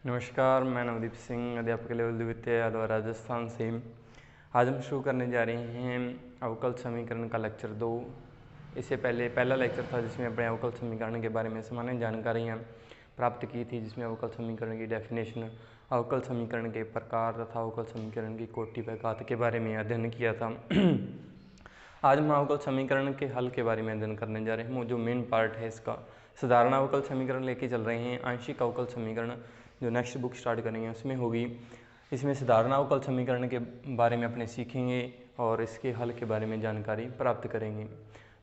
नमस्कार, मैं नवदीप सिंह, अध्यापक लेवल द्वितीय अलवर राजस्थान से। आज हम शुरू करने जा रहे हैं अवकल समीकरण का लेक्चर 2। इससे पहले पहला लेक्चर था जिसमें अपने अवकल समीकरण के बारे में सामान्य जानकारियाँ प्राप्त की थी, जिसमें अवकल समीकरण की डेफिनेशन, अवकल समीकरण के प्रकार तथा अवकल समीकरण की कोटि व घात के बारे में अध्ययन किया था। आज हम अवकल समीकरण के हल के बारे में अध्ययन करने जा रहे हैं। जो मेन पार्ट है इसका साधारण अवकल समीकरण लेके चल रहे हैं। आंशिक अवकल समीकरण जो नेक्स्ट बुक स्टार्ट करेंगे उसमें होगी। इसमें साधारण अवकल समीकरण के बारे में अपने सीखेंगे और इसके हल के बारे में जानकारी प्राप्त करेंगे।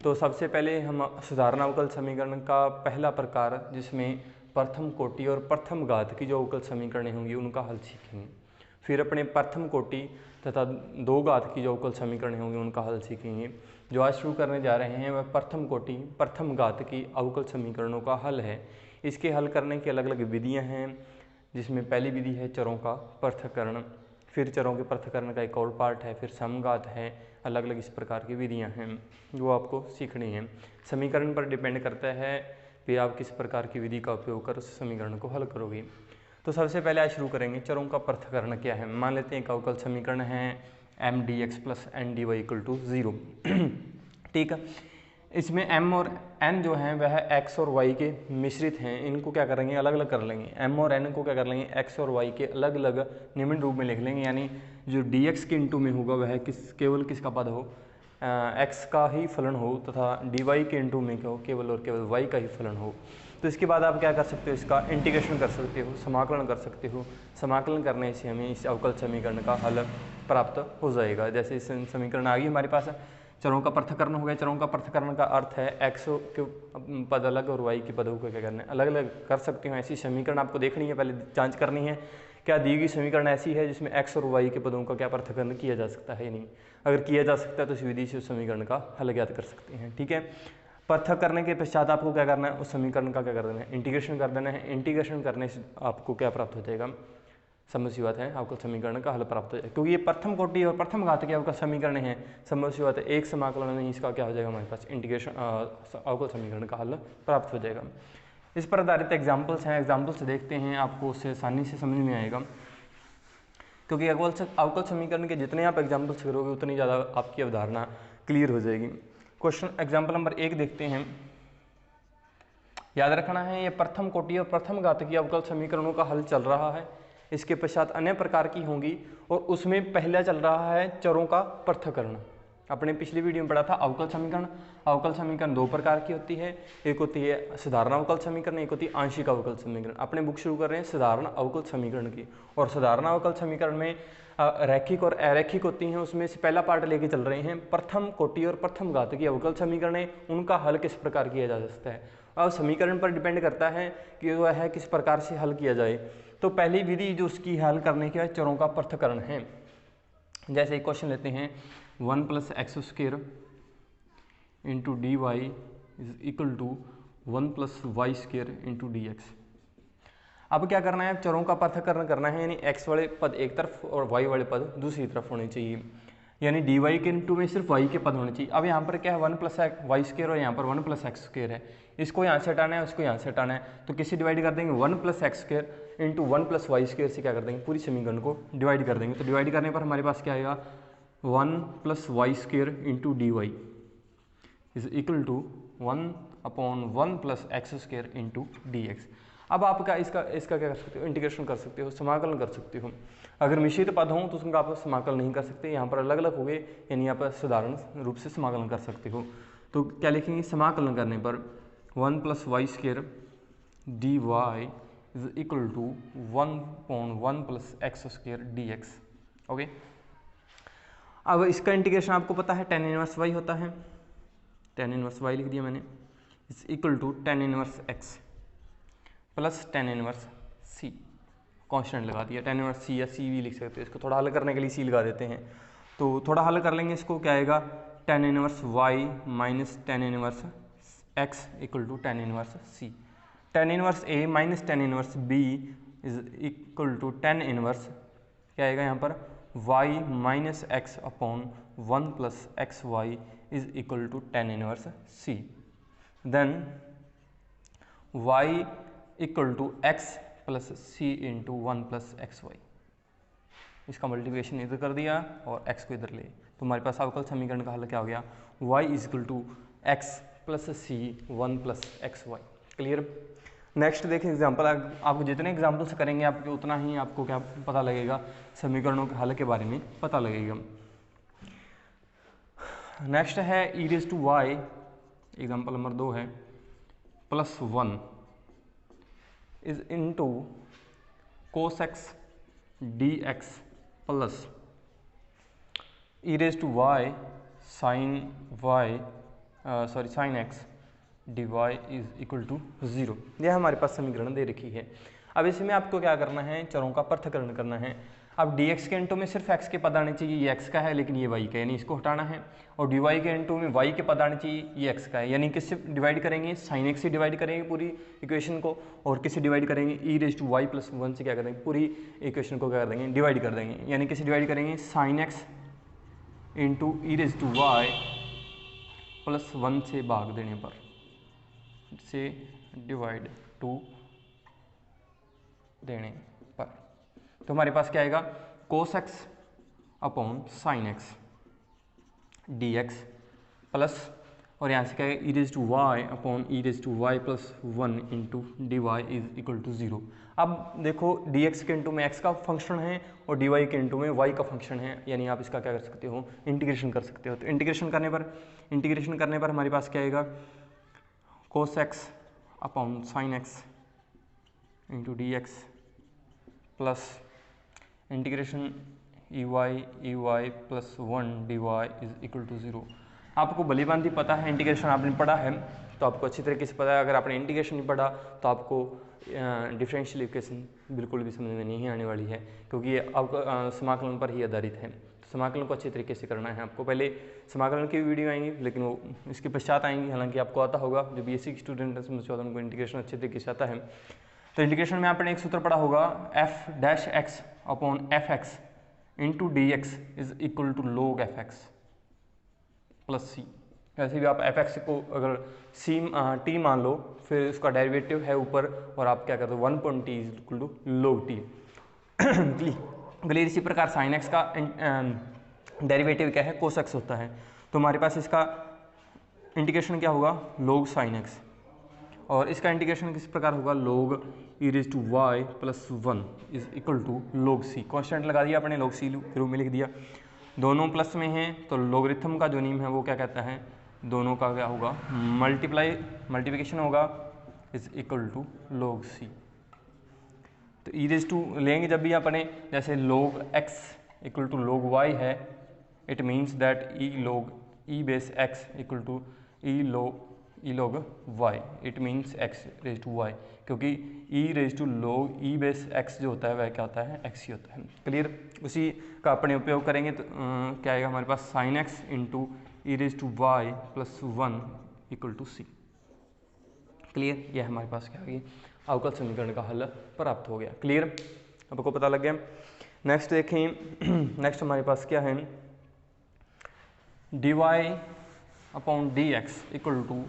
तो सबसे पहले हम साधारण अवकल समीकरण का पहला प्रकार, जिसमें प्रथम कोटि और प्रथम घात की जो अवकल समीकरण होंगी उनका हल सीखेंगे। फिर अपने प्रथम कोटि तथा दो घात की जो अवकल समीकरण होंगे उनका हल सीखेंगे। जो आज शुरू करने जा रहे हैं वह प्रथम कोटि प्रथम घात की अवकल समीकरणों का हल है। इसके हल करने की अलग अलग विधियां हैं, जिसमें पहली विधि है चरों का पृथक्करण, फिर चरों के पृथक्करण का एक और पार्ट है, फिर समघात है। अलग अलग इस प्रकार की विधियां हैं जो आपको सीखनी है। समीकरण पर डिपेंड करता है कि आप किस प्रकार की विधि का उपयोग कर उस समीकरण को हल करोगे। तो सबसे पहले आज शुरू करेंगे चरों का पृथक्करण क्या है। मान लेते हैं एक अवकल समीकरण है mdx plus ndy equal to 0। ठीक है, इसमें m और n जो हैं वह x और y के मिश्रित हैं। इनको क्या करेंगे, अलग अलग कर लेंगे। m और n को क्या कर लेंगे, x और y के अलग अलग निम्न रूप में लिख लेंगे। यानी जो dx के इंटू में होगा वह केवल किसका पद हो, x का ही फलन हो, तथा dy के इंटू में क्या हो, केवल और केवल y का ही फलन हो। तो इसके बाद आप क्या कर सकते हो, इसका इंटीग्रेशन कर सकते हो, समाकलन कर सकते हो। समाकलन करने से हमें इस अवकल समीकरण का हल प्राप्त हो जाएगा। जैसे इस समीकरण आ गई हमारे पास, चरों का पृथक्करण हो गया। चरों का पृथक्करण का अर्थ है x के पद अलग और y के पदों को क्या करना है, अलग अलग कर सकते हो। ऐसी समीकरण आपको देखनी है, पहले जांच करनी है क्या दी गई समीकरण ऐसी है जिसमें x और y के पदों का क्या पृथक्करण किया जा सकता है या नहीं। अगर किया जा सकता है तो इस विधि से उस समीकरण का हल ज्ञात कर सकते हैं। ठीक है, पृथक करने के पश्चात आपको क्या करना है, उस समीकरण का क्या कर देना है, इंटीग्रेशन कर देना है। इंटीग्रेशन करने से आपको क्या प्राप्त हो जाएगा, समझ सी बात है, अवकल समीकरण का हल प्राप्त हो जाएगा। क्योंकि ये प्रथम कोटि और प्रथम घात के अवकल समीकरण है, समझ सी बात है, एक समाकलन में इसका क्या हो जाएगा, हमारे पास इंटीग्रेशन अवकल समीकरण का हल प्राप्त हो जाएगा। इस पर आधारित एग्जाम्पल्स हैं, एग्जाम्पल से देखते हैं, आपको उससे आसानी से समझ में आएगा। क्योंकि अवकल समीकरण के जितने आप एग्जाम्पल्स करोगे उतनी ज़्यादा आपकी अवधारणा क्लियर हो जाएगी। क्वेश्चन एग्जाम्पल नंबर 1 देखते हैं। याद रखना है, ये प्रथम कोटि और प्रथम घात की अवकल समीकरणों का हल चल रहा है। इसके पश्चात अन्य प्रकार की होंगी और उसमें पहला चल रहा है चरों का पृथक्करण। अपने पिछली वीडियो में पढ़ा था अवकल समीकरण। अवकल समीकरण दो प्रकार की होती है, एक होती है साधारण अवकल समीकरण, एक होती है आंशिक अवकल समीकरण। अपने बुक शुरू कर रहे हैं साधारण अवकल समीकरण की। और साधारण अवकल समीकरण में रैखिक और अरैखिक होती हैं। उसमें से पहला पार्ट लेके चल रहे हैं प्रथम कोटि और प्रथम घात की अवकल समीकरण है, उनका हल किस प्रकार किया जा सकता है। अब समीकरण पर डिपेंड करता है कि वह है किस प्रकार से हल किया जाए। तो पहली विधि जो उसकी हल करने की है चरों का पृथक्करण है। जैसे एक क्वेश्चन लेते हैं 1 plus x square into d y is equal to 1 plus y square into d x. अब क्या करना है, चरों का पृथक्करण करना है, यानी x वाले पद एक तरफ और y वाले पद दूसरी तरफ होने चाहिए। यानी डी वाई के इंटू में सिर्फ y के पद होने चाहिए। अब यहाँ पर क्या है, 1 प्लस वाई स्क्र और यहाँ पर 1 प्लस एक्स स्क्र है। इसको यहाँ से हटाना है, उसको यहाँ से हटाना है, तो किसी डिवाइड कर देंगे 1 plus x square into 1 plus y square से क्या कर देंगे, पूरी समीकरण को डिवाइड कर देंगे। तो डिवाइड करने पर हमारे पास क्या आएगा, 1 plus y square into d y is equal to 1/1 plus x square into d x. अब आप इसका क्या कर सकते हो, इंटीग्रेशन कर सकते हो, समाकलन कर सकते हो। अगर मिश्रित पद हों तो उसका आप समाकलन नहीं कर सकते, यहाँ पर अलग अलग हो गए, यानी आप साधारण रूप से समाकलन कर सकते हो। तो क्या लिखेंगे, समाकलन करने पर 1 plus y square d y is equal to 1/1 plus x square d x. Okay, अब इसका इंटीग्रेशन आपको पता है tan इनवर्स y होता है, tan इनवर्स y लिख दिया मैंने, is equal to tan inverse x plus tan inverse c, constant लगा दिया। tan इनवर्स c या c भी लिख सकते हो, इसको थोड़ा हल करने के लिए c लगा देते हैं। तो थोड़ा हल कर लेंगे इसको, क्या आएगा, tan inverse y minus tan inverse x equal to tan inverse c। tan inverse a minus tan inverse b is equal to tan inverse, क्या आएगा यहाँ पर, y minus x upon 1 plus x y is equal to tan inverse c। Then y equal to x plus c into 1 plus x y. इसका multiplication इधर कर दिया और x को इधर ले, तो हमारे पास अवकल समीकरण का हल क्या हो गया, y is equal to x plus c 1 plus x y. Clear. Next देखिए एग्जाम्पल, आपको जितने एग्जाम्पल से करेंगे आपको उतना ही आपको क्या पता लगेगा, समीकरणों के हल के बारे में पता लगेगा। नेक्स्ट है e raise to y, example number 2 है, plus 1 is into cos x d x plus e raise to y sine y sine x d y is equal to 0। यह हमारे पास समीकरण दे रखी है। अब इसमें आपको क्या करना है, चरों का पृथक्करण करना है। अब dx के इंटू में सिर्फ x के पद आने चाहिए, ये x का है लेकिन ये y का है, यानी इसको हटाना है। और dy के इंटू में y के पद आने चाहिए, ये x का है, यानी किससे डिवाइड करेंगे, sin x से डिवाइड करेंगे पूरी इक्वेशन को, और किससे डिवाइड करेंगे, e raise to y plus 1 से क्या करेंगे, पूरी इक्वेशन को क्या कर देंगे, डिवाइड कर देंगे। यानी किससे डिवाइड करेंगे, sin x into e raise to y plus 1 से भाग देने पर, से डिवाइड टू देने पर, तो हमारे पास क्या आएगा, cos x upon sine x d x plus, और यहाँ से क्या है, e raise to y upon e raise to y plus 1 into d y is equal to 0। अब देखो डी एक्स के इंटू में एक्स का फंक्शन है और डी वाई के इंटू में वाई का फंक्शन है, यानी आप इसका क्या कर सकते हो, इंटीग्रेशन कर सकते हो। तो इंटीग्रेशन करने पर हमारे पास क्या आएगा, cos x upon sine x into d x plus integration e y plus 1 d y is equal to 0। आपको भली भांति पता है, इंटीग्रेशन आपने पढ़ा है तो आपको अच्छी तरीके से पता है। अगर आपने इंटीग्रेशन नहीं पढ़ा तो आपको डिफरेंशियल इक्वेशन बिल्कुल भी समझ में नहीं आने वाली है, क्योंकि ये आपका समाकलन पर ही आधारित है। समाकलन को अच्छे तरीके से करना है आपको। पहले समाकलन की वीडियो आएंगी लेकिन वो इसके पश्चात आएंगी, हालांकि आपको आता होगा, जो बीएससी स्टूडेंट है समझ उनको इंटीग्रेशन अच्छे तरीके से आता है। तो इंटीग्रेशन में आपने एक सूत्र पढ़ा होगा, f dash x upon f x into d x is equal to log f x plus c. ऐसे भी आप एफ एक्स को अगर सी टी मान लो, फिर उसका डेरिवेटिव है ऊपर और आप क्या करते हो 1 टी इज इक्वल टू लोग टी। क्लियर। इसी प्रकार साइन एक्स का डेरिवेटिव क्या है, कोस एक्स होता है। तो हमारे पास इसका इंटीग्रेशन क्या होगा, लोग साइन एक्स, और इसका इंटीग्रेशन किस प्रकार होगा, log e raise to y plus 1 is equal to log c. Constant लगा दिया अपने, लोग सी के रूप में लिख दिया। दोनों प्लस में हैं तो लोगरिथम का जो नियम है वो क्या कहता है, दोनों का क्या होगा, मल्टीप्लिकेशन होगा इज इक्वल टू लोग सी। तो ई रेज टू लेंगे जब भी अपने, जैसे log x equal to log y है, it means that e base x equal to e log y, it means x raise to y, क्योंकि ई रेज टू लोग ई base x जो होता है वह क्या होता है, एक्स ही होता है। क्लियर। उसी का अपने उपयोग करेंगे तो क्या आएगा हमारे पास, sine x into e raise to y plus 1 equal to c. Clear. यह हमारे पास क्या आ गई, अवकल समीकरण का हल प्राप्त हो गया। क्लियर, आपको पता लग गया। नेक्स्ट देखें, नेक्स्ट हमारे पास क्या है, d y upon d x equal to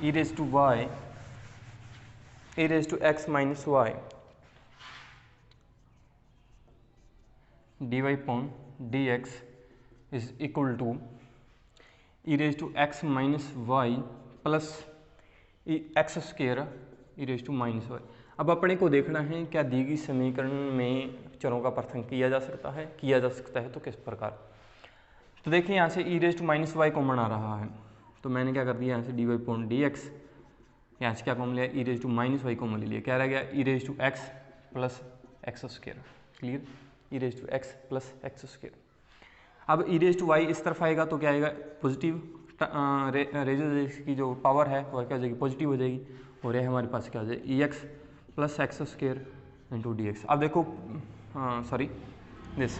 e raise to y e raise to x minus y, d y upon d x is equal to e raise to x minus y plus x square e raise to minus y. अब अपने को देखना है क्या दी गई समीकरण में चरों का पृथक किया जा सकता है, तो किस प्रकार। तो देखिए यहाँ से e raise to minus y common आ रहा है, तो मैंने क्या कर दिया, यहाँ से d y point d x, यहाँ से क्या कॉमन लिया, e raise to minus y common ले लिया, क्या रह गया, e raise to x plus x square. Clear. E raise to x plus x square. अब ई रेज टू वाई इस तरफ आएगा तो क्या आएगा, पॉजिटिव रेज की जो पावर है वह क्या हो जाएगी, पॉजिटिव हो जाएगी, और यह हमारे पास क्या हो जाएगी, e x plus x square into d x. अब देखो दिस,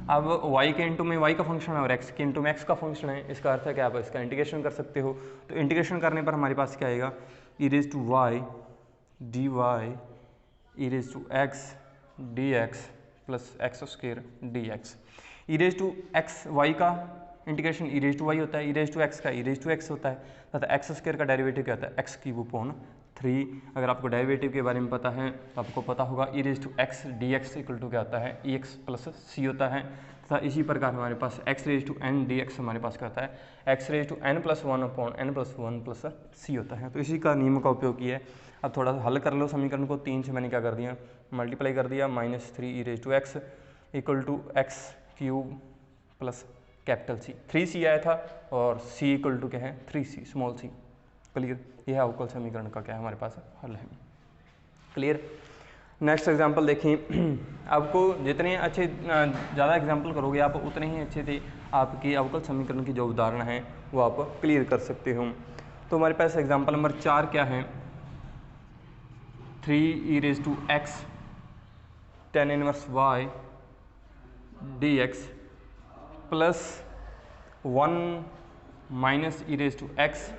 अब y के इंटू में y का फंक्शन है और x के इंटू में x का फंक्शन है, इसका अर्थ है कि आप इसका इंटीग्रेशन कर सकते हो। तो इंटीग्रेशन करने पर हमारे पास क्या आएगा, e raise to y d y e raise to x d x plus x square d x. E raise to x y का integration e raise to y होता है, ई रेज टू एक्स का ई raise to x होता है, तथा x square का derivative क्या होता है, एक्स क्यूब अपॉन 3। अगर आपको डेरिवेटिव के बारे में पता है तो आपको पता होगा e raise to x d x equal to क्या होता है, ई एक्स प्लस सी होता है। तथा इसी प्रकार हमारे पास x raise to n d x हमारे पास क्या होता है, x raise to n plus one upon n plus one plus c होता है। तो इसी का नियम का उपयोग किया है। अब थोड़ा सा हल कर लो समीकरण को। 3 से मैंने क्या कर दिया, मल्टीप्लाई कर दिया, -3 e raise to x equal to x cube plus capital c. 3c आया था और c इक्वल टू क्या है, 3c स्मॉल c। क्लियर, यह है अवकल समीकरण का क्या है हमारे पास हल है। क्लियर। नेक्स्ट एग्जांपल देखें। आपको जितने अच्छे ज़्यादा एग्जांपल करोगे आप उतने ही अच्छे थे आपकी अवकल समीकरण की जो उदाहरण है वो आप क्लियर कर सकते हो। तो हमारे पास एग्जांपल नंबर 4 क्या है, 3 e raise to x tan inverse y dx plus 1 minus e raise to x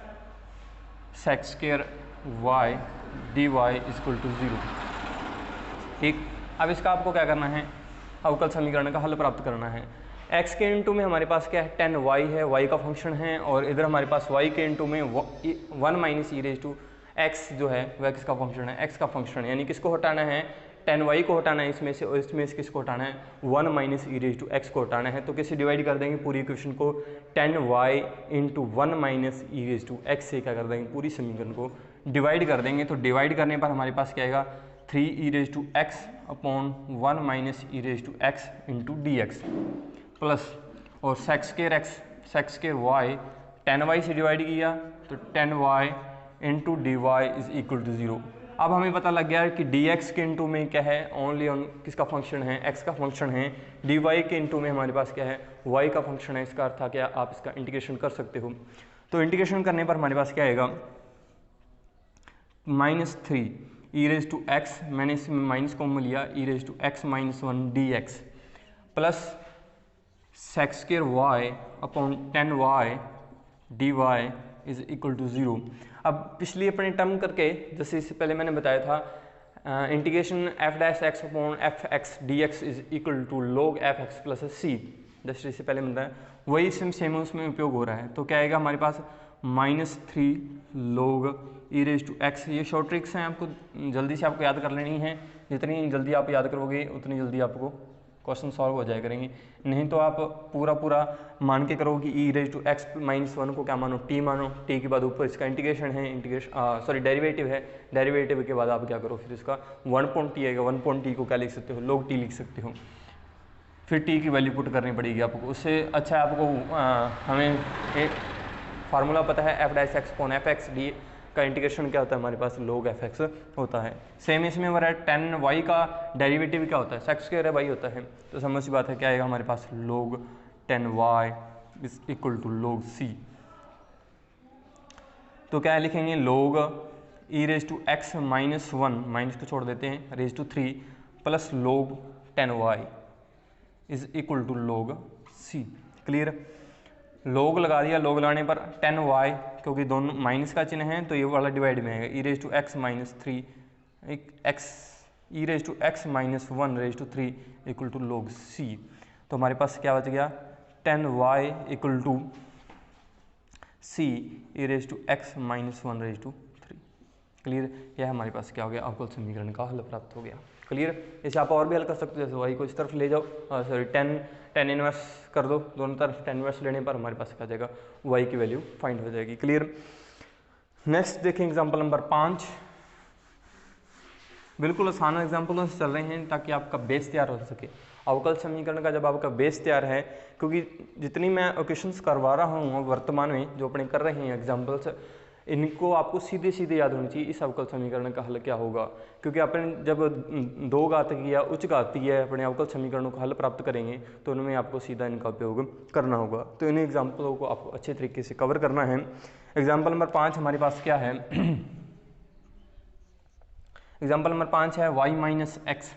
sec square y dy equal to 0। ठीक, अब इसका आपको क्या करना है, अवकल समीकरण का हल प्राप्त करना है। x के इंटू में हमारे पास क्या है, tan y है, y का फंक्शन है, और इधर हमारे पास y के इंटू में 1 minus e raise to x जो है वह किसका फंक्शन है, x का फंक्शन है। यानी किसको हटाना है, tan y को हटाना है इसमें से, और इसमें से किसको हटाना है, 1 minus e raise to x को हटाना है। तो किससे डिवाइड कर देंगे पूरी इक्वेशन को, tan y into 1 minus e raise to x से क्या कर देंगे, पूरी समीकरण को डिवाइड कर देंगे। तो डिवाइड करने पर हमारे पास क्या आएगा, 3 e raise to x upon 1 minus e raise to x into d x plus, और sec square x sec square y tan y से डिवाइड किया तो tan y into d y is equal to 0। अब हमें पता लग गया कि डी एक्स के इंटू में क्या है, ओनली ऑन किसका फंक्शन है, x का फंक्शन है। डी वाई के इंटू में हमारे पास क्या है, y का फंक्शन है। इसका अर्थ था क्या, आप इसका इंटीग्रेशन कर सकते हो। तो इंटीग्रेशन करने पर हमारे पास क्या आएगा, -3 ई रेज़ टू एक्स, मैंने इसमें माइनस कॉमन लिया, e raise to x minus 1 d x plus sec square y upon tan y d y is equal to 0। अब पिछली अपनी टर्म करके, जैसे इससे पहले मैंने बताया था integration f dash x upon f x d x is equal to log f x plus c, जैसे इससे पहले बताया वही सेम उसमें उपयोग हो रहा है। तो क्या आएगा हमारे पास, -3 log e raise to x. ये शॉर्ट ट्रिक्स हैं, आपको जल्दी से आपको याद कर लेनी है। जितनी जल्दी आप याद करोगे उतनी जल्दी आपको क्वेश्चन सॉल्व हो जाया करेंगे। नहीं तो आप पूरा मान के करोगे कि e raise to x minus 1 को क्या मानो, टी मानो, टी के बाद ऊपर इसका इंटीग्रेशन है, डेरिवेटिव है, डेरिवेटिव के बाद आप क्या करो, फिर इसका 1 पॉइंट टी आएगा, 1 पॉइंट टी को क्या लिख सकते हो, log टी लिख सकते हो। फिर टी की वैल्यू पुट करनी पड़ेगी आपको। उससे अच्छा आपको हमें एक फार्मूला पता है, F dash x upon f x D का इंटीग्रेशन क्या होता है हमारे पास, log एफ एक्स होता है। सेम इसमें हमारा tan y का डेरिवेटिव क्या होता है, सेक स्क्वायर है y होता है। तो समझ सी बात है, क्या आएगा हमारे पास, log tan y is equal to log c। तो क्या लिखेंगे, log e raise to x minus 1, minus को छोड़ देते हैं, raise to 3 plus log tan y is equal to log c। Clear, log लगा दिया, log लगाने पर tan y, क्योंकि दोनों माइनस का चिन्ह है तो ये वाला डिवाइड में आएगा, e raise to x minus 3 x e raise to x minus 1 raise to 3 equal to log c। तो हमारे पास क्या बच गया, tan y इक्वल टू c e raise to x minus 1 raise to 3। Clear, यह हमारे पास क्या हो गया, अवकल समीकरण का हल प्राप्त हो गया। क्लियर, इसे आप और भी हल कर सकते हो, जैसे y को इस तरफ ले जाओ, सॉरी tan इनवर्स कर दो, दोनों तरफ tan इनवर्स लेने पर हमारे पास क्या जाएगा, y की वैल्यू फाइंड हो जाएगी। क्लियर। नेक्स्ट देखें एग्जांपल नंबर 5। बिल्कुल आसान एग्जांपलों से चल रहे हैं ताकि आपका बेस तैयार हो सके। अवकल समीकरण का जब आपका बेस तैयार है, क्योंकि जितनी मैं क्वेश्चंस करवा रहा हूँ वर्तमान में जो अपने कर रहे हैं एग्जाम्पल्स, इनको आपको सीधे सीधे याद होनी चाहिए इस अवकल समीकरण का हल क्या होगा। क्योंकि अपन जब दो घातीय या उच्च घातीय अपने अवकल समीकरणों का हल प्राप्त करेंगे तो उनमें आपको सीधा इनका उपयोग करना होगा। तो इन एग्जाम्पलों को आपको अच्छे तरीके से कवर करना है। एग्जाम्पल नंबर 5 हमारे पास क्या है, एग्जाम्पल नंबर 5 है y minus x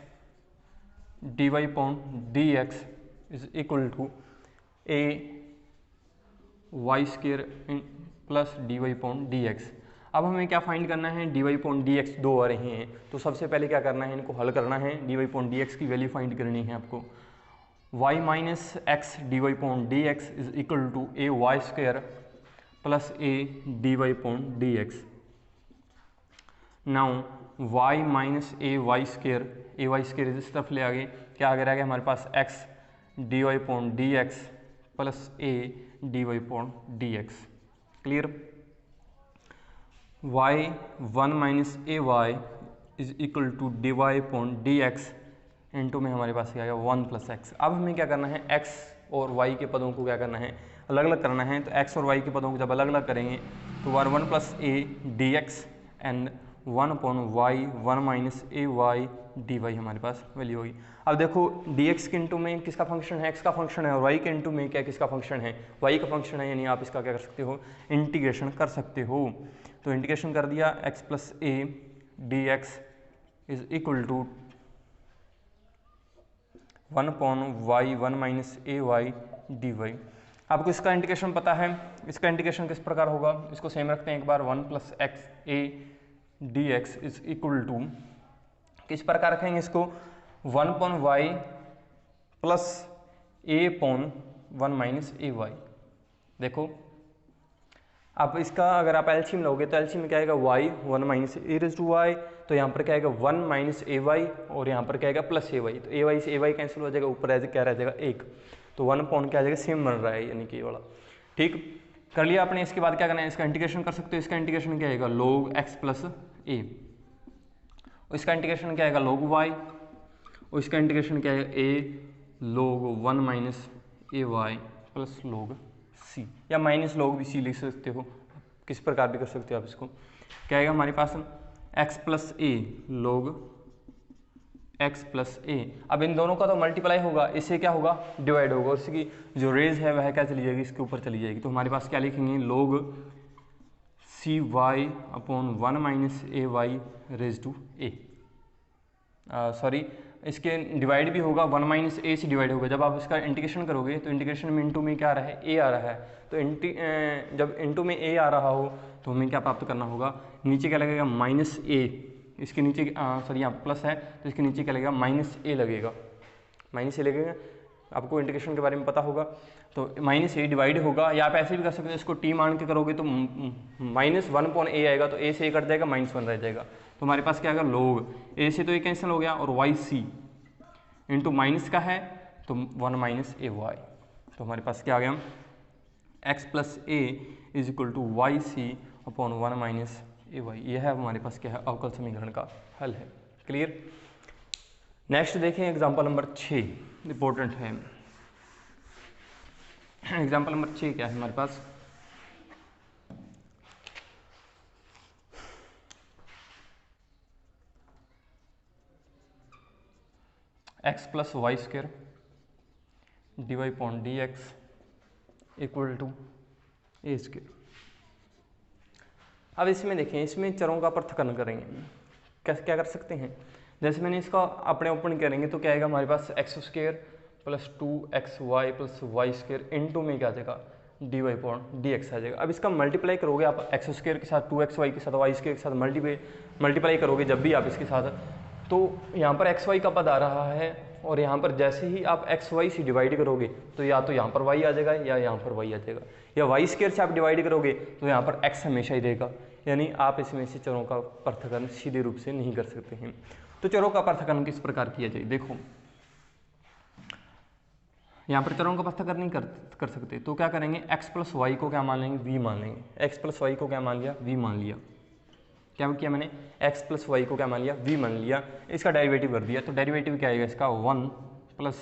d y upon d x is equal to a y square plus d y upon d x. अब हमें क्या फाइंड करना है, d y upon d x दो आ रहे हैं, तो सबसे पहले क्या करना है, इनको हल करना है। D y upon d x की वैल्यू फाइंड करनी है आपको। y minus x d y upon d x is equal to a y square plus a d y upon d x. Now y minus a y square इस तरफ ले आगे, क्या आगे रह गया हमारे पास x dy upon d x plus a d y upon d x. Clear. y 1 minus a Y is equal to d y upon d x into में हमारे पास क्या आएगा 1 प्लस एक्स। अब हमें क्या करना है, x और y के पदों को क्या करना है, अलग अलग करना है। तो x और y के पदों को जब अलग अलग करेंगे तो 1 plus a d x and 1 upon y 1 minus a y d y हमारे पास वैल्यू होगी। अब देखो डी एक्स के इंटू में किसका फंक्शन है, x का फंक्शन है, और y के इंटू में क्या किसका फंक्शन है, y का फंक्शन है, यानी आप इसका क्या कर सकते हो, इंटीग्रेशन कर सकते हो। तो इंटीग्रेशन कर दिया, x plus a d x is equal to 1 upon y 1 minus a y d y. आपको इसका इंटीग्रेशन पता है, इसका इंटीग्रेशन किस प्रकार होगा, इसको सेम रखते हैं एक बार, 1 plus x a d x is equal to, किस प्रकार रखेंगे इसको, 1 upon y plus a upon 1 minus a y. देखो आप इसका अगर आप एलसीएम लोगे तो एलसीएम में क्या आएगा, y 1 minus a raise to y, तो यहाँ पर क्या आएगा 1 माइनस ए वाई, और यहाँ पर क्या आएगा प्लस ए वाई। तो ए वाई से ए वाई कैंसिल हो जाएगा, ऊपर क्या रह जाएगा 1, तो 1 अपॉन क्या आ जाएगा, सेम बन रहा है यानी कि ये वाला। ठीक कर लिया आपने। इसके बाद क्या करना है, इसका इंटीग्रेशन कर सकते हो। इसका इंटीग्रेशन क्या आएगा, log x प्लस ए, इसका इंटीग्रेशन क्या आएगा log y, और इसका इंटीग्रेशन क्या है a log 1 minus a y plus log c, या माइनस log भी c लिख सकते हो, किस प्रकार भी कर सकते हो आप इसको। क्या आएगा हमारे पास x प्लस ए log x प्लस ए। अब इन दोनों का तो मल्टीप्लाई होगा, इससे क्या होगा, डिवाइड होगा, और इसकी जो रेज है वह क्या चली जाएगी, इसके ऊपर चली जाएगी। तो हमारे पास क्या लिखेंगे, log c y upon 1 minus a y raise to a, sorry इसके डिवाइड भी होगा, 1 माइनस ए से डिवाइड होगा। जब आप इसका इंटीग्रेशन करोगे तो इंटीग्रेशन में इंटू में क्या आ रहा है, ए आ रहा है, तो जब इंटू में ए आ रहा हो तो हमें क्या प्राप्त करना होगा, नीचे क्या लगेगा माइनस ए, इसके नीचे सॉरी यहाँ प्लस है तो इसके नीचे क्या लगेगा माइनस ए लगेगा, माइनस ए लगेगा। आपको इंटीग्रेशन के बारे में पता होगा, तो माइनस ए डिवाइड होगा, या आप ऐसे भी कर सकते हो, इसको टी मान के करोगे तो माइनस 1 अपॉन ए आएगा, तो ए से ए कट जाएगा, माइनस 1 रह जाएगा। तो हमारे पास क्या आएगा, log ए से तो ये कैंसिल हो गया, और वाई सी इंटू माइनस का है तो 1 माइनस ए वाई। तो हमारे पास क्या आ गया, x plus a is equal to y c upon 1 minus a y. यह है हमारे पास क्या है, अवकल समीकरण का हल है। क्लियर। नेक्स्ट देखें एग्जाम्पल नंबर 6, इंपॉर्टेंट है। एग्जाम्पल नंबर 6 क्या है हमारे पास, x plus y square d y upon d x equal to a square. अब इसमें देखें, इसमें चरों का पृथक्करण करेंगे, क्या कर सकते हैं, जैसे मैंने इसका अपने ओपन करेंगे तो क्या आएगा हमारे पास, x square plus 2xy plus y square into में क्या आ जाएगा, d y upon d x आ जाएगा। अब इसका मल्टीप्लाई करोगे आप एक्स स्क्र के साथ, 2xy के साथ, वाई स्क्र के साथ मल्टीप्लाई करोगे जब भी आप इसके साथ, तो यहाँ पर xy का पद आ रहा है, और यहाँ पर जैसे ही आप xy से डिवाइड करोगे तो या तो यहाँ पर y आ जाएगा या यहाँ पर y आ जाएगा, या वाई स्क्र से आप डिवाइड करोगे तो यहाँ पर x हमेशा ही रहेगा। यानी आप इसमें से चरों का पृथक्करण सीधे रूप से नहीं कर सकते हैं। तो चरों का पृथक्करण किस प्रकार किया जाए, देखो यहाँ पर चरों का पृथक्करण नहीं कर सकते, तो क्या करेंगे, x प्लस वाई को क्या मान लेंगे, v मान लेंगे। x प्लस वाई को क्या मान लिया, v मान लिया। क्या किया मैंने, x प्लस वाई को क्या मान लिया, v मान लिया। इसका डेरिवेटिव कर दिया, तो डेरिवेटिव क्या आएगा इसका, 1 plus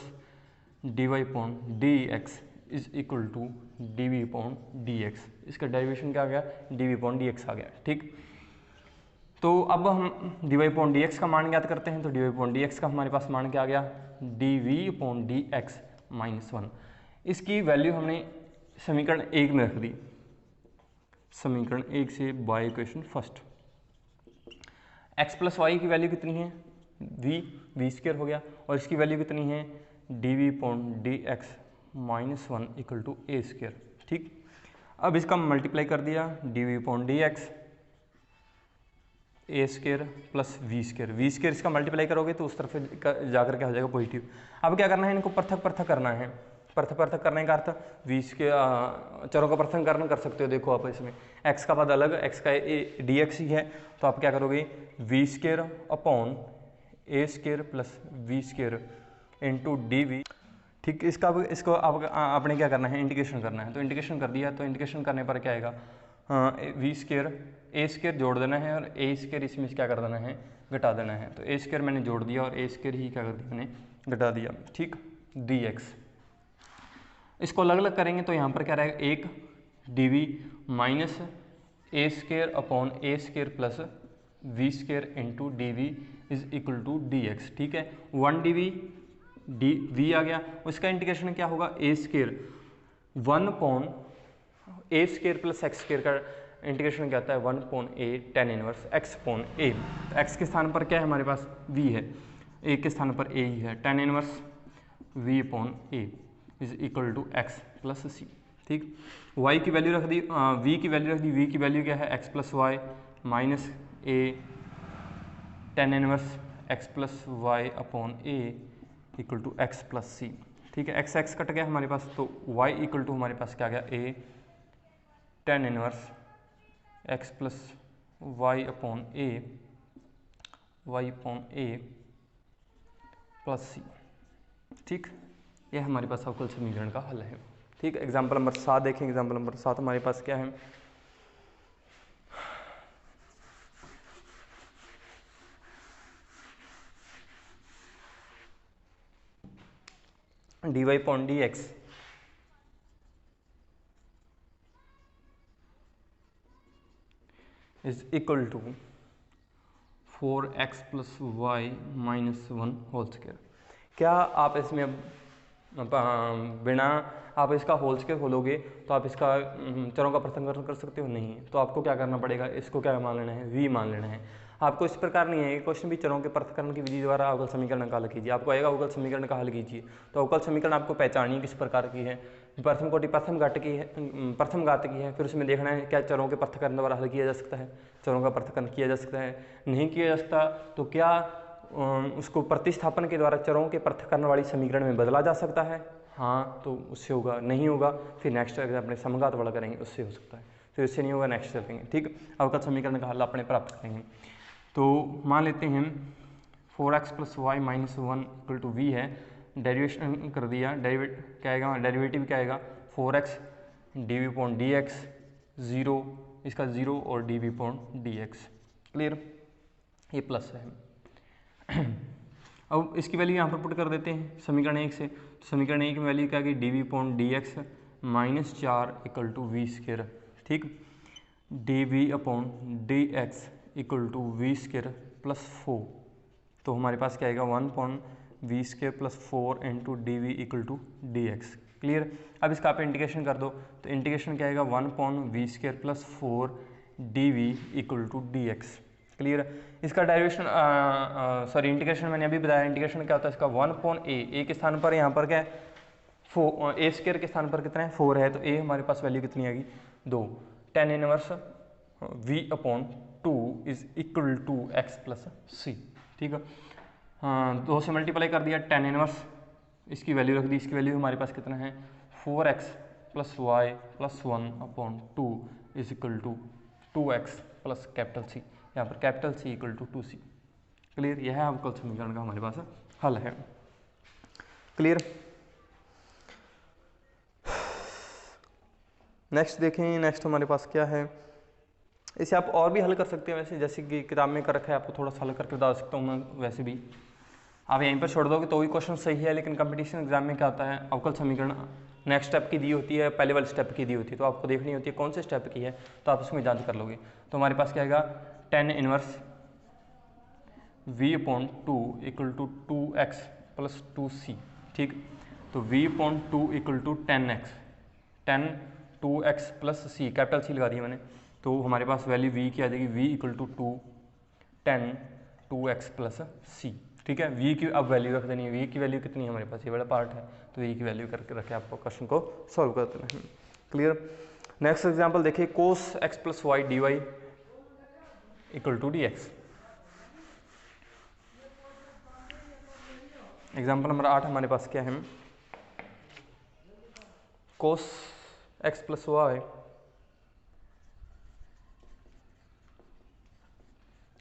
d y upon d x is equal to d v upon d x. इसका डेरिवेशन क्या आ गया, d v upon d x आ गया। ठीक, तो अब हम d y upon d x का मान ज्ञात करते हैं। तो d y upon d x का हमारे पास मान क्या आ गया, d v upon d x -1। इसकी वैल्यू हमने समीकरण 1 में रख दी, समीकरण 1 से by equation first. x plus y की वैल्यू कितनी है, v स्क्र हो गया, और इसकी वैल्यू कितनी है, d v upon d x -1 equal to a square. ठीक, अब इसका मल्टीप्लाई कर दिया, d v upon d x a square plus v square इसका मल्टीप्लाई करोगे तो उस तरफ जाकर क्या हो जाएगा, पॉजिटिव। अब क्या करना है, इनको पृथक करना है। पृथक पृथक करने का अर्थ चरों का पृथक्करण कर सकते हो। देखो आप इसमें x का पद अलग, x का dx ही है, तो आप क्या करोगे v square upon a square plus v square into D. ठीक, इसको आपने क्या करना है, इंटीग्रेशन करना है। तो इंटीग्रेशन कर दिया, तो इंटीग्रेशन करने पर क्या आएगा, वी स्क्वायर ए स्क्वायर जोड़ देना है और ए स्क्वायर इसमें क्या कर देना है, घटा देना है। तो ए स्क्वायर मैंने जोड़ दिया और ए स्क्वायर ही क्या कर दिया मैंने, घटा दिया। ठीक, डी एक्स। इसको अलग अलग करेंगे तो यहाँ पर क्या रहेगा, एक d v minus a square upon a square plus v square into d v is equal to d x. ठीक है, 1 डी वी डी वी आ गया, उसका इंटीग्रेशन क्या होगा, a square 1 upon a square plus x square का integration क्या आता है, 1 upon a tan inverse x upon a. X के स्थान पर क्या है हमारे पास, वी है, ए के स्थान पर ए ही है, tan inverse v upon a is equal to x plus c. ठीक, वाई की वैल्यू रख दी, वी की वैल्यू रख दी, वी की वैल्यू क्या है, x plus y minus a tan inverse x plus y upon a equal to x plus c. ठीक है, एक्स एक्स कट गया हमारे पास, तो वाई इक्वल टू हमारे पास क्या गया, a tan inverse x plus y upon a plus c. ठीक, ये हमारे पास अवकल समीकरण का हल है। ठीक, एग्जाम्पल नंबर 7 देखें। एग्जाम्पल नंबर 7 हमारे पास क्या है, d y upon d x is equal to 4x plus y minus 1 whole square. क्या आप इसमें बिना आप इसका होल स्क्वायर खोलोगे तो आप इसका चरों का पृथक्करण कर सकते हो, नहीं। तो आपको क्या करना पड़ेगा, इसको क्या मान लेना है, v मान लेना है। आपको इस प्रकार नहीं है, क्वेश्चन भी चरों के पृथक्करण की विधि द्वारा अवकल समीकरण का हल कीजिए, आपको आएगा अवकल समीकरण का हल कीजिए। तो अवकल समीकरण आपको पहचानिए किस प्रकार की है, प्रथम कोटि प्रथम घात की है, प्रथम घात की है, फिर उसमें देखना है क्या चरों के पृथक्करण द्वारा हल किया जा सकता है, चरों का पृथक्करण किया जा सकता है, नहीं किया जा सकता तो क्या उसको प्रतिस्थापन के द्वारा चरों के पृथक्करण वाली समीकरण में बदला जा सकता है, हाँ तो उससे होगा, नहीं होगा फिर नेक्स्ट अगर अपने समघात वाला करेंगे उससे हो सकता है, फिर उससे नहीं होगा नेक्स्ट चलेंगे। ठीक, अवकल समीकरण का हल अपने प्राप्त करेंगे। तो मान लेते हैं 4x plus y minus 1 equal to v है, डेरिवेशन कर दिया, क्या आएगा, डेरिवेटिव क्या आएगा, 4x d v point d x, zero इसका जीरो और d v point d x. Clear, ये प्लस है। अब इसकी वैल्यू यहाँ पर पुट कर देते हैं समीकरण 1 से। तो समीकरण 1 की वैल्यू क्या गई, d v point d x minus 4 equal to v square. ठीक, d v upon d x equal to v square plus 4। तो हमारे पास क्या आएगा, 1 point v square plus 4 into d v equal to d x. Clear, अब इसका आप integration कर दो, तो इंटीग्रेशन क्या आएगा, 1 point v square plus 4 d v equal to d x. Clear, इसका डेरिवेशन सॉरी इंटीग्रेशन मैंने अभी बताया, इंटीग्रेशन क्या होता है इसका, 1 पॉइंट ए के स्थान पर यहाँ पर क्या है 4, ए स्क्वायर के स्थान पर कितना है 4 है, तो ए हमारे पास वैल्यू कितनी आएगी 2, tan inverse v upon 2 is equal to x plus c. ठीक है, हाँ 2 से मल्टीप्लाई कर दिया, टेन इनवर्स इसकी वैल्यू रख दी, इसकी वैल्यू हमारे पास कितना है 4x plus y plus 1 upon 2 is equal to 2x plus capital c, यहाँ पर capital c equal to 2c। Clear, यह है अवकल समीकरण का हमारे पास हल है। क्लियर, नेक्स्ट देखें, नेक्स्ट हमारे पास क्या है, इसे आप और भी हल कर सकते हैं वैसे, जैसे कि किताब में कर रखा है, आपको थोड़ा सा हल करके बता सकता हूँ मैं, वैसे भी आप यहीं पर छोड़ दोगे तो भी क्वेश्चन सही है, लेकिन कंपटीशन एग्जाम में क्या होता है, अवकल समीकरण नेक्स्ट स्टेप की दी होती है, पहले वाले स्टेप की दी होती है, तो आपको देखनी होती है कौन से स्टेप की है, तो आप उसमें जांच कर लोगे। तो हमारे पास क्या आएगा, tan inverse v upon 2 equal to 2x plus 2c। ठीक, तो v upon 2 equal to 10x, 10 2x plus c, capital c लगा दिया मैंने, तो हमारे पास वैल्यू v की आ जाएगी, v equal to 2 10 2x plus c। ठीक है, v की अब वैल्यू रख देनी है, v की वैल्यू कितनी है हमारे पास, ये बड़ा पार्ट है, तो v की वैल्यू करके रखे आपको क्वेश्चन को सॉल्व कर देना है। क्लियर, नेक्स्ट एग्जांपल देखिए, cos x plus y d y equal to d x. Example number 8 हमारे पास क्या है, cos x plus y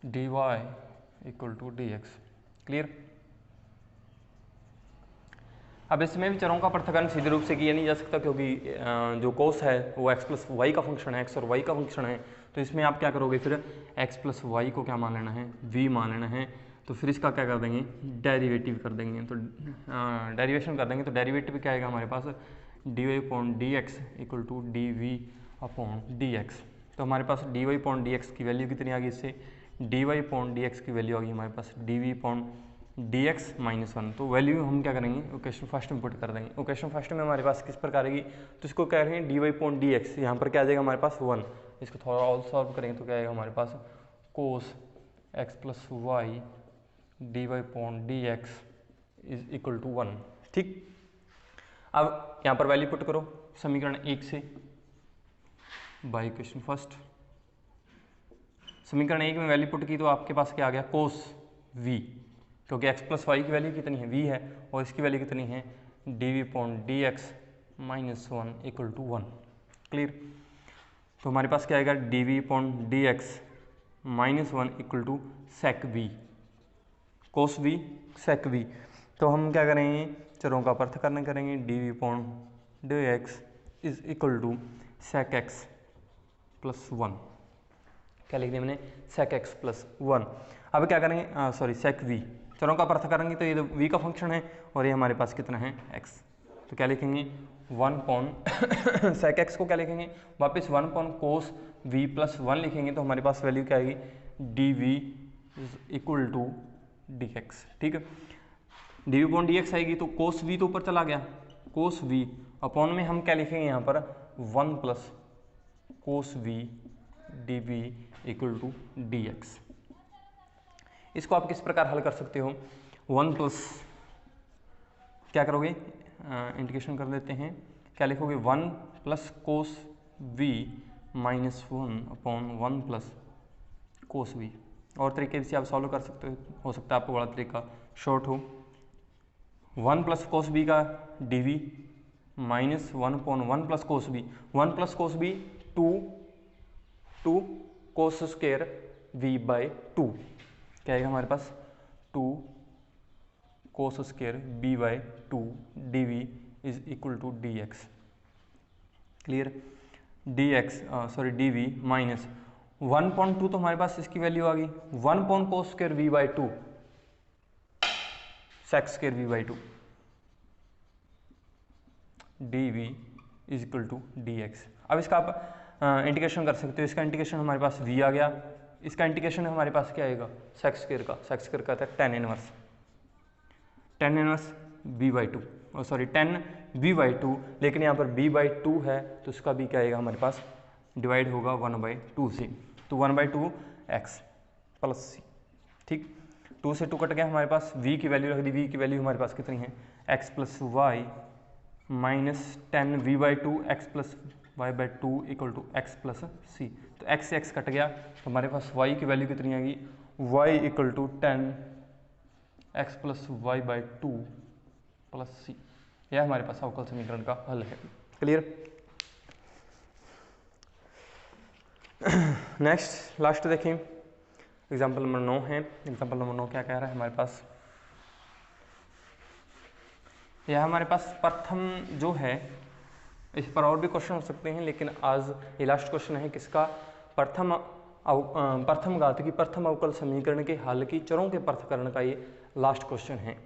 d y equal to d x. Clear. अब इसमें भी चरों का पृथक्करण सीधे रूप से किया नहीं जा सकता, क्योंकि जो कोस है वो एक्स प्लस वाई का फंक्शन है, एक्स और वाई का फंक्शन है। तो इसमें आप क्या करोगे, फिर एक्स प्लस वाई को क्या मान लेना है, वी मान लेना है। तो फिर इसका क्या कर देंगे, डेरिवेटिव कर देंगे। तो डेरिवेशन कर देंगे, तो डेरिवेटिव क्या आएगा हमारे पास, d y upon d x equal to d v upon d x. तो हमारे पास d y upon d x की वैल्यू कितनी आ गई, इससे d y upon d x की वैल्यू आ गई हमारे पास d v upon d x minus one. तो वैल्यू हम क्या करेंगे, इक्वेशन फर्स्ट में पुट कर देंगे। इक्वेशन फर्स्ट में हमारे पास किस प्रकार आएगी, तो इसको कह रहे हैं d y upon d x, यहाँ पर क्या आ जाएगा हमारे पास वन। इसको थोड़ा और सॉल्व करेंगे तो क्या आएगा हमारे पास, cos x plus y d y upon d x is equal to one. ठीक। अब यहाँ पर वैल्यू पुट करो समीकरण 1 से बाय इक्वेशन फर्स्ट। समीकरण 1 में वैल्यू पुट की तो आपके पास क्या आ गया, कोस वी, क्योंकि x प्लस वाई की वैल्यू कितनी है, v है, और इसकी वैल्यू कितनी है, d v upon d x minus one equal to one. Clear. तो हमारे पास क्या आएगा, d v upon d x minus one equal to sec v, cos v sec v. तो हम क्या करेंगे, चरों का पृथक्करण करेंगे, d v upon d x is equal to sec x plus one. क्या लिख दिया मैंने, सेक एक्स प्लस वन। अब क्या करेंगे, सॉरी सेक वी, चरों का पृथक करेंगे तो ये तो v का फंक्शन है और ये हमारे पास कितना है x। तो क्या लिखेंगे, वन पॉन सेक एक्स को क्या लिखेंगे, वापस one upon cos v plus one लिखेंगे। तो हमारे पास वैल्यू क्या आएगी, d v is equal to d x. ठीक है, d v upon d x आएगी, तो कोस v तो ऊपर चला गया, कोस v अपॉन में हम क्या लिखेंगे यहाँ पर, one plus cos v d v equal to d x. इसको आप किस प्रकार हल कर सकते हो, वन प्लस क्या करोगे, इंटीग्रेशन कर देते हैं, क्या लिखोगे, one plus cos v minus one upon one plus cos v. और तरीके से आप सॉल्व कर सकते हो सकता है आपको बड़ा तरीका शॉर्ट हो, वन प्लस कोस बी का d v minus one upon one plus cos b, one plus cos b two cos square v by two, क्या आएगा हमारे पास, two cos square b by two d v is equal to d x. Clear. D x sorry d v minus one point two, तो हमारे पास इसकी value आ गई one point cos square v by two sec square v by two d v is equal to d x. अब इसका आप integration कर सकते हो, इसका इंटीग्रेशन हमारे पास v आ गया, इसका इंटीग्रेशन हमारे पास क्या आएगा, सेक स्क्वायर का, सेक स्क्वायर का था tan inverse b by two, और sorry tan b by two, लेकिन यहाँ पर b बाई टू है तो इसका b क्या आएगा हमारे पास, डिवाइड होगा वन बाई टू से, तो one by two x plus c. ठीक, टू से टू कट गया, हमारे पास v की वैल्यू रख दी, v की वैल्यू हमारे पास कितनी है, x plus y minus tan v by two x plus y by two equal to x plus c. तो x से x कट गया, तो हमारे पास y की वैल्यू कितनी आएगी, y equal to tan x plus y by two plus c. यह हमारे पास अवकल समीकरण का हल है। क्लियर। नेक्स्ट लास्ट देखें, एग्जाम्पल नंबर 9 है। एग्जाम्पल नंबर 9 क्या कह रहा है हमारे पास, यह हमारे पास प्रथम जो है, इस पर और भी क्वेश्चन हो सकते हैं, लेकिन आज ये लास्ट क्वेश्चन है किसका, प्रथम घात की प्रथम अवकल समीकरण के हल की चरों के पृथक्करण का ये लास्ट क्वेश्चन है।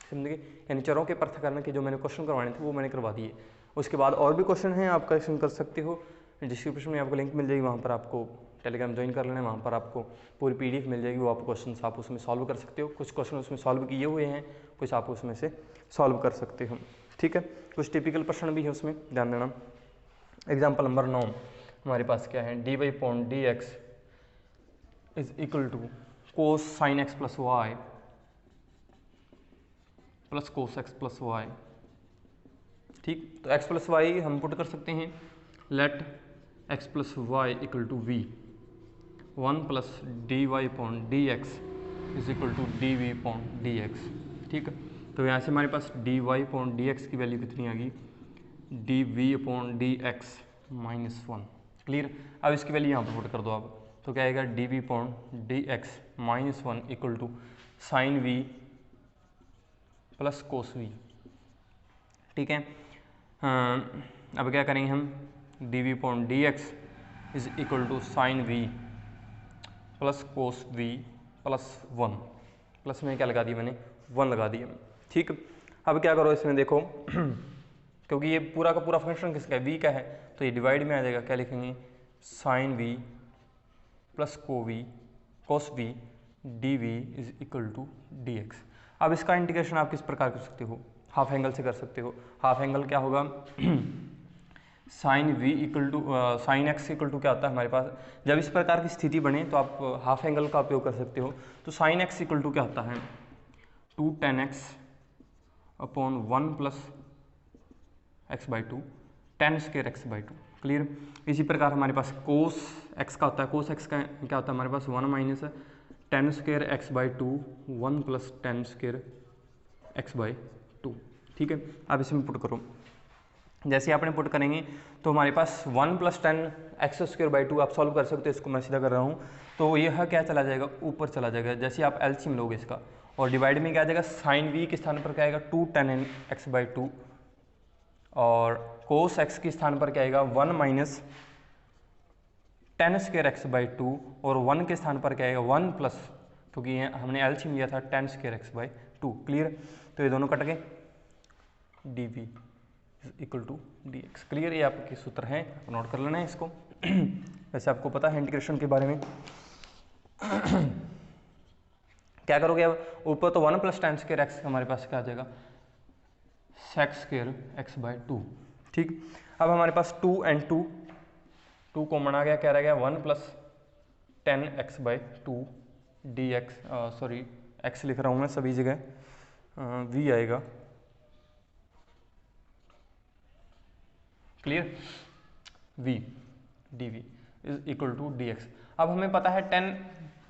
समझिए, यानी चरों के पृथक्करण के जो मैंने क्वेश्चन करवाने थे वो मैंने करवा दिए। उसके बाद और भी क्वेश्चन हैं, आप क्वेश्चन कर सकते हो, डिस्क्रिप्शन में आपको लिंक मिल जाएगी, वहाँ पर आपको टेलीग्राम ज्वाइन कर लेना है, वहाँ पर आपको पूरी PDF मिल जाएगी, वो आप क्वेश्चन आप उसमें सॉल्व कर सकते हो। कुछ क्वेश्चन उसमें सॉल्व किए हुए हैं, कुछ आप उसमें से सॉल्व कर सकते हो। ठीक है, कुछ टिपिकल प्रश्न भी है उसमें, ध्यान देना। एग्जाम्पल नंबर 9 हमारे पास क्या है, d y point d x is equal to cos sine x plus y plus cos x plus y. ठीक, तो एक्स प्लस वाई हम पुट कर सकते हैं, let x plus y equal to v, one plus d y point d x is equal to d v point d x. ठीक है, तो यहाँ से हमारे पास d y point d x की वैल्यू कितनी आ गई, d v upon d x minus 1। क्लियर। अब इसकी वैल्यू यहाँ पर पुट कर दो आप, तो क्या आएगा d v upon d x minus 1 equal to sine v plus cos v. ठीक है। अब क्या करेंगे हम, d v upon d x is equal to sine v plus cos v plus 1। Plus में क्या लगा दिया मैंने, 1 लगा दिया। ठीक। अब क्या करो इसमें देखो क्योंकि ये पूरा का पूरा फंक्शन किसका है, वी का है, तो ये डिवाइड में आ जाएगा। क्या लिखेंगे, sine v plus cos v d v is equal to d x. अब इसका इंटीग्रेशन आप किस प्रकार कर सकते हो, हाफ एंगल से कर सकते हो। हाफ एंगल क्या होगा sine v equal to sine x equal to क्या होता है हमारे पास, जब इस प्रकार की स्थिति बने तो आप हाफ एंगल का उपयोग कर सकते हो। तो साइन एक्स इक्वल टू क्या होता है 2 tan x upon 1 plus x by 2 tan square x by 2। Clear. इसी प्रकार हमारे पास कोस एक्स का होता है, कोस एक्स का क्या होता है हमारे पास 1 minus tan square x by 2 1 plus tan square x by 2। ठीक है। अब इसमें पुट करो, जैसे आपने पुट करेंगे तो हमारे पास 1 plus tan x square by 2 आप सॉल्व कर सकते हो। इसको मैं सीधा कर रहा हूँ, तो यह क्या चला जाएगा, ऊपर चला जाएगा। जैसे आप एलसीएम लोगे इसका, और डिवाइड में क्या आ जाएगा, साइन वी के स्थान पर क्या आएगा 2 tan एक्स बाई 2, और कोस एक्स के स्थान पर क्या आएगा 1 minus tan square x by 2, और 1 के स्थान पर क्या आएगा 1 प्लस, क्योंकि हमने एलसीएम लिया था tan square x by 2। Clear. तो ये दोनों कट गए, d v equal to d x. Clear. ये आपके सूत्र हैं, नोट कर लेना है इसको। वैसे आपको पता है इंटीग्रेशन के बारे में। क्या करोगे अब, ऊपर तो 1 प्लस tan स्क्वायर एक्स हमारे पास क्या आ जाएगा sec स्क्वायर एक्स बाई 2। ठीक। अब हमारे पास 2 and 2 कॉमन आ गया, क्या रह गया 1 plus tan x by 2 d x, sorry x लिख रहा हूँ मैं सभी जगह, v आएगा। Clear. v d v is equal to d x. अब हमें पता है tan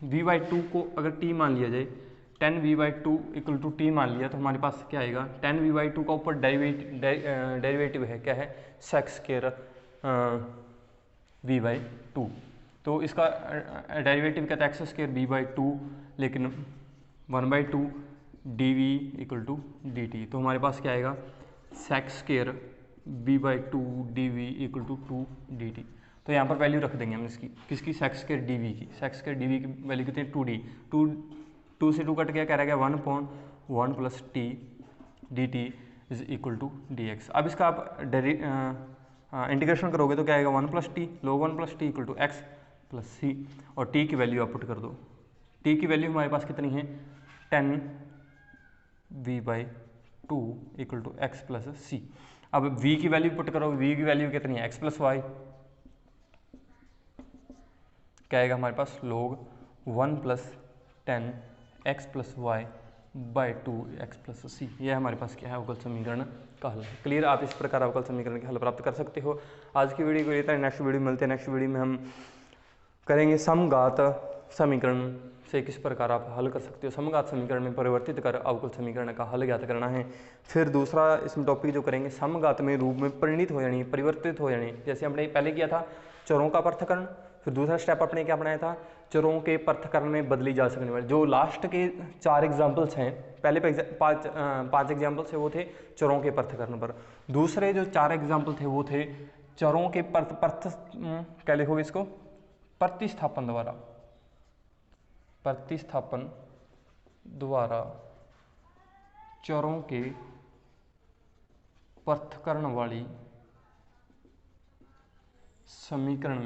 v बाई 2 को अगर t मान लिया जाए, tan v by 2 equal to t मान लिया, तो हमारे पास क्या आएगा, tan v बाई 2 का ऊपर डेरिवेटिव है, क्या है sec स्क्वायर v बाई 2। तो इसका डेरिवेटिव क्या था एक्स स्क्वायर b बाई 2, लेकिन 1 by 2 d v equal to d t. तो हमारे पास क्या आएगा sec square b by 2 d v equal to 2 d t. तो यहाँ पर वैल्यू रख देंगे हम इसकी, किसकी, sec स्क्वायर डी वी की। sec स्क्वायर डी वी की वैल्यू कितनी, 2d, 2 से 2 कट गया, क्या रह गया 1/1 plus t d t is equal to d x. अब इसका आप इंटीग्रेशन करोगे तो क्या आएगा 1 plus t, log 1 plus t equal to x plus c, और टी की वैल्यू आप पुट कर दो। टी की वैल्यू हमारे पास कितनी है 10 v by 2 equal to x plus c. अब v की वैल्यू पुट करो, v की वैल्यू कितनी है x प्लस वाई, क्या आएगा हमारे पास log 1 plus 10 x plus y by 2 x plus c. यह हमारे पास क्या है अवकल समीकरण का हल। क्लियर। आप इस प्रकार अवकल समीकरण के हल प्राप्त कर सकते हो। आज की वीडियो को इतना ही, नेक्स्ट वीडियो मिलते हैं। नेक्स्ट वीडियो में हम करेंगे समघात समीकरण से किस प्रकार आप हल कर सकते हो। समघात समीकरण में परिवर्तित कर अवकल समीकरण का हल ज्ञात करना है। फिर दूसरा इसमें टॉपिक जो करेंगे समघात में रूप में परिणित हो जानी, परिवर्तित हो जानी। जैसे हमने पहले किया था चरों का पृथक्करण, फिर दूसरा स्टेप अपने क्या बनाया था चरों के पृथक्करण में बदली जा सकने वाले। जो लास्ट के 4 एग्जाम्पल्स हैं, पहले 5 एग्जाम्पल्स है वो थे चरों के पृथक्करण पर, दूसरे जो 4 एग्जाम्पल थे वो थे चरों के क्या लिखोगे इसको, प्रतिस्थापन द्वारा चरों के पृथक्करण वाली समीकरण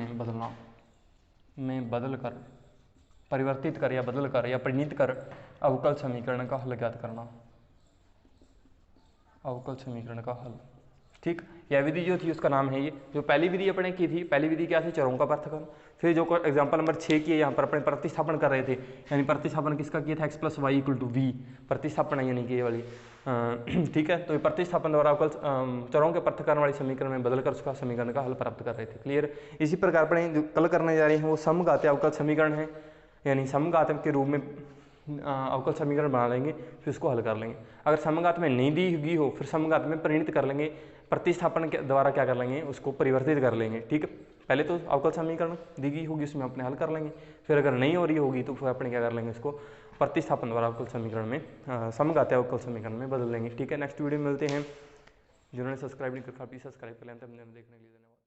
में बदलकर परिवर्तित कर या बदल कर या परिणित कर अवकल समीकरण का हल ज्ञात करना। अवकल समीकरण का हल। ठीक। यह विधि जो थी उसका नाम है ये, जो पहली विधि अपने की थी, पहली विधि क्या थी चरों का पृथक्करण। फिर जो एग्जांपल नंबर 6 की है यहाँ पर अपने प्रतिस्थापन कर रहे थे, यानी प्रतिस्थापन किसका किया था x plus y equal to v, प्रतिस्थापन है यानी कि ये वाली। ठीक है। तो ये प्रतिस्थापन द्वारा अवकल चरों के पृथक्करण वाली समीकरण में बदलकर उसका समीकरण का हल प्राप्त कर रहे थे। क्लियर। इसी प्रकार अपने जो कल करने जा रहे हैं वो समघातीय अवकल समीकरण है, यानी समघात के रूप में अवकल समीकरण बना लेंगे, फिर उसको हल कर लेंगे। अगर समघात में नहीं दी गई हो फिर समघात में परिणित कर लेंगे, प्रतिस्थापन के द्वारा क्या कर लेंगे, उसको परिवर्तित कर लेंगे। ठीक है, पहले तो अवकल समीकरण दी गई होगी उसमें अपने हल कर लेंगे, फिर अगर नहीं हो रही होगी तो फिर अपने क्या कर लेंगे, उसको प्रतिस्थापन द्वारा अवकल समीकरण में समघातीय अवकल समीकरण में बदल लेंगे। ठीक है, नेक्स्ट वीडियो में मिलते हैं। जिन्होंने सब्सक्राइब नहीं कर प्लीज सब्सक्राइब कर लें। देखने के लिए धन्यवाद।